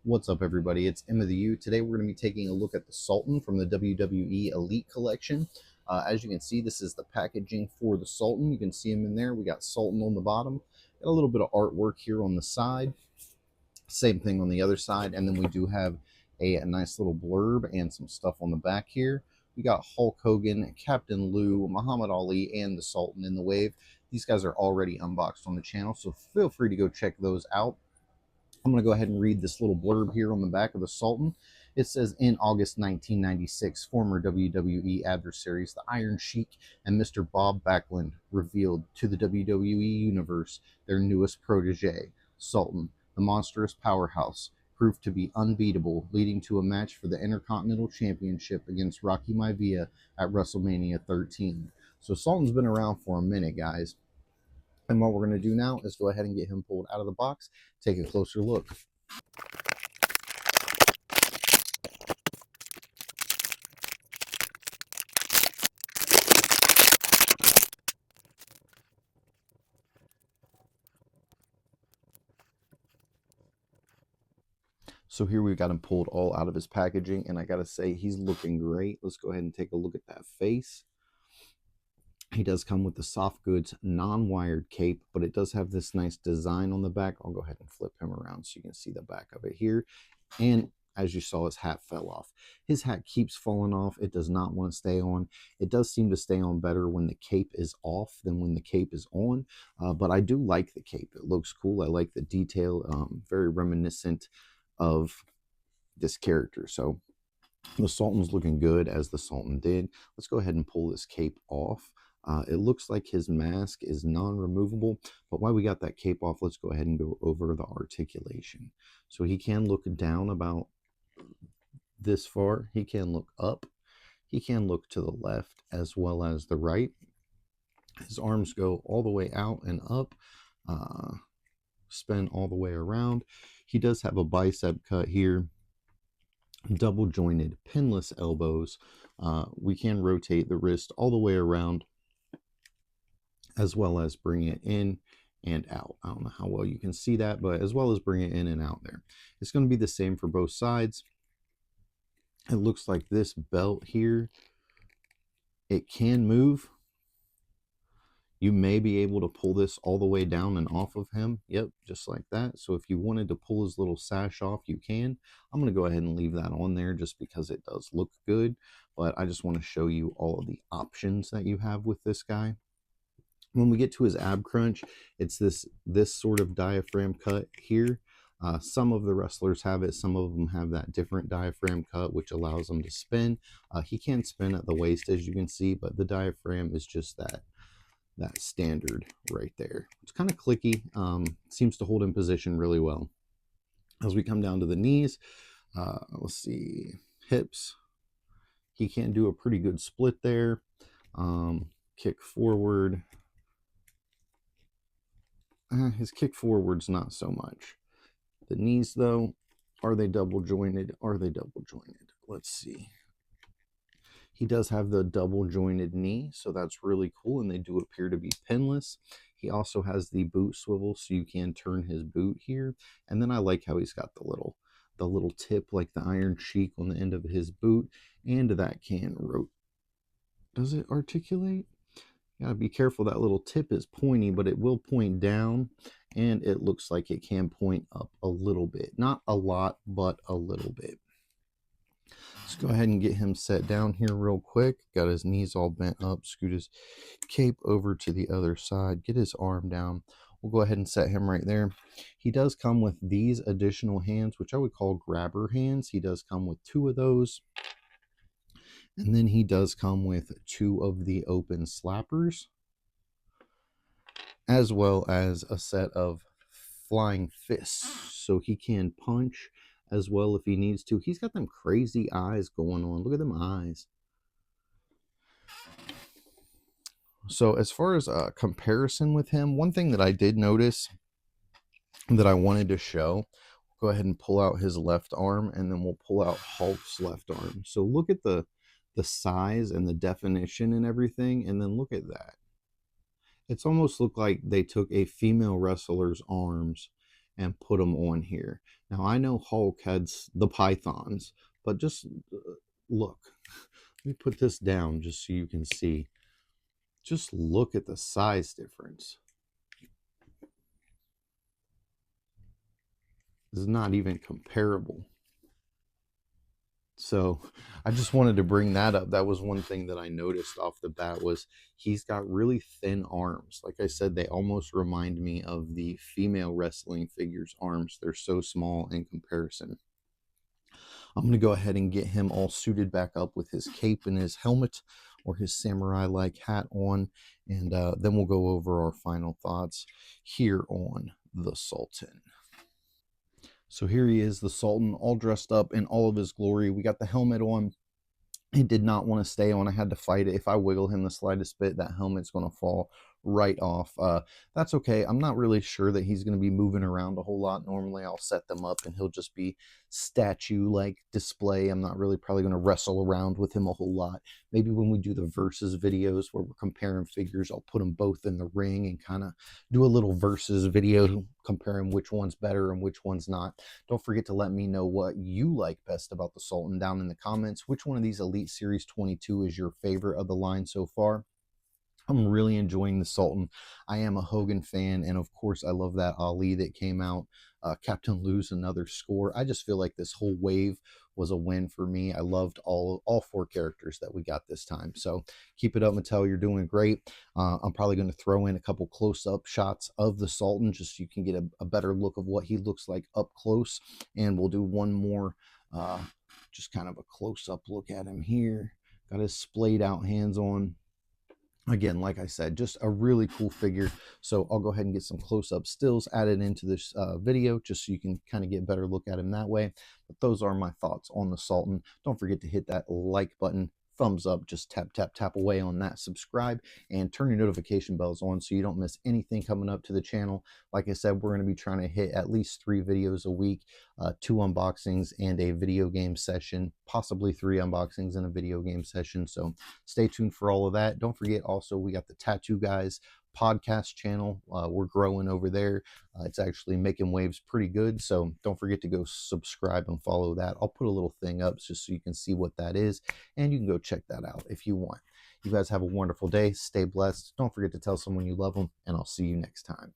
What's up, everybody? It's Emma the U. Today, we're going to be taking a look at the Sultan from the WWE Elite Collection. As you can see, this is the packaging for the Sultan. You can see him in there. We got Sultan on the bottom. Got a little bit of artwork here on the side. Same thing on the other side. And then we do have a nice little blurb and some stuff on the back here. We got Hulk Hogan, Captain Lou, Muhammad Ali, and the Sultan in the wave. These guys are already unboxed on the channel, so feel free to go check those out. I'm going to go ahead and read this little blurb here on the back of the Sultan. It says, in August 1996, former WWE adversaries, the Iron Sheik and Mr. Bob Backlund, revealed to the WWE Universe their newest protege, Sultan, the monstrous powerhouse, proved to be unbeatable, leading to a match for the Intercontinental Championship against Rocky Maivia at WrestleMania 13. So Sultan's been around for a minute, guys. And what we're going to do now is go ahead and get him pulled out of the box, take a closer look. So here we've got him pulled all out of his packaging, and I got to say, he's looking great. Let's go ahead and take a look at that face. He does come with the soft goods non-wired cape, but it does have this nice design on the back. I'll go ahead and flip him around so you can see the back of it here. And as you saw, his hat fell off. His hat keeps falling off. It does not want to stay on. It does seem to stay on better when the cape is off than when the cape is on. But I do like the cape. It looks cool. I like the detail, very reminiscent of this character. So the Sultan's looking good, as the Sultan did. Let's go ahead and pull this cape off. It looks like his mask is non-removable, but while we got that cape off, let's go ahead and go over the articulation. So he can look down about this far. He can look up. He can look to the left as well as the right. His arms go all the way out and up, spin all the way around. He does have a bicep cut here, double jointed pinless elbows. We can rotate the wrist all the way around, as well as bring it in and out. I don't know how well you can see that, but as well as bring it in and out there. It's going to be the same for both sides. It looks like this belt here, it can move. You may be able to pull this all the way down and off of him. Yep, just like that. So if you wanted to pull his little sash off, you can. I'm going to go ahead and leave that on there just because it does look good. But I just want to show you all of the options that you have with this guy. When we get to his ab crunch, it's this sort of diaphragm cut here. Some of the wrestlers have it. Some of them have that different diaphragm cut, which allows them to spin. He can spin at the waist, as you can see, but the diaphragm is just that standard right there. It's kind of clicky. Seems to hold in position really well. As we come down to the knees, let's see, hips. He can do a pretty good split there. Kick forward. His kick forward's not so much. The knees, though, are they double jointed? Are they double jointed? Let's see. He does have the double jointed knee, so that's really cool, and they do appear to be pinless. He also has the boot swivel, so you can turn his boot here. And then I like how he's got the little tip like the Iron Sheik on the end of his boot, and that can rotate. Does it articulate? You gotta be careful. That little tip is pointy, but it will point down, and it looks like it can point up a little bit. Not a lot, but a little bit. Let's go ahead and get him set down here real quick. Got his knees all bent up. Scoot his cape over to the other side. Get his arm down. We'll go ahead and set him right there. He does come with these additional hands, which I would call grabber hands. He does come with 2 of those. And then he does come with 2 of the open slappers, as well as a set of flying fists. So he can punch as well if he needs to. He's got them crazy eyes going on. Look at them eyes. So as far as a comparison with him, one thing that I did notice that I wanted to show, go ahead and pull out his left arm, and then we'll pull out Hulk's left arm. So look at the size and the definition and everything, and then look at that. It's almost looked like they took a female wrestler's arms and put them on here. Now, I know Hulk had the pythons, but just look. Let me put this down just so you can see. Just look at the size difference. This is not even comparable. So I just wanted to bring that up. That was one thing that I noticed off the bat was he's got really thin arms. Like I said, they almost remind me of the female wrestling figures' arms. They're so small in comparison. I'm going to go ahead and get him all suited back up with his cape and his helmet or his samurai-like hat on, and then we'll go over our final thoughts here on the Sultan. So here he is, the Sultan, all dressed up in all of his glory. We got the helmet on. He did not want to stay on. I had to fight it. If I wiggle him the slightest bit, that helmet's going to fall right off. That's okay. I'm not really sure that he's going to be moving around a whole lot. Normally I'll set them up and he'll just be statue-like display. I'm not really probably going to wrestle around with him a whole lot. Maybe when we do the versus videos where we're comparing figures, I'll put them both in the ring and kind of do a little versus video comparing which one's better and which one's not. Don't forget to let me know what you like best about the Sultan down in the comments. Which one of these Elite Series 22 is your favorite of the line so far? I'm really enjoying the Sultan. I am a Hogan fan, and of course, I love that Ali that came out. Captain Lou's another score. I just feel like this whole wave was a win for me. I loved all four characters that we got this time. So keep it up, Mattel. You're doing great. I'm probably going to throw in a couple close-up shots of the Sultan just so you can get a better look of what he looks like up close. And we'll do one more, just kind of a close-up look at him here. Got his splayed out hands on. Again, like I said, just a really cool figure. So I'll go ahead and get some close-up stills added into this video just so you can kind of get a better look at him that way. But those are my thoughts on the Sultan. Don't forget to hit that like button, thumbs up, just tap, tap, tap away on that, subscribe, and turn your notification bells on so you don't miss anything coming up to the channel. Like I said, we're going to be trying to hit at least 3 videos a week, 2 unboxings and a video game session, possibly 3 unboxings and a video game session. So stay tuned for all of that. Don't forget also, we got the Tattoo Guys podcast channel. We're growing over there. It's actually making waves pretty good. So don't forget to go subscribe and follow that. I'll put a little thing up just so you can see what that is. And you can go check that out if you want. You guys have a wonderful day. Stay blessed. Don't forget to tell someone you love them. And I'll see you next time.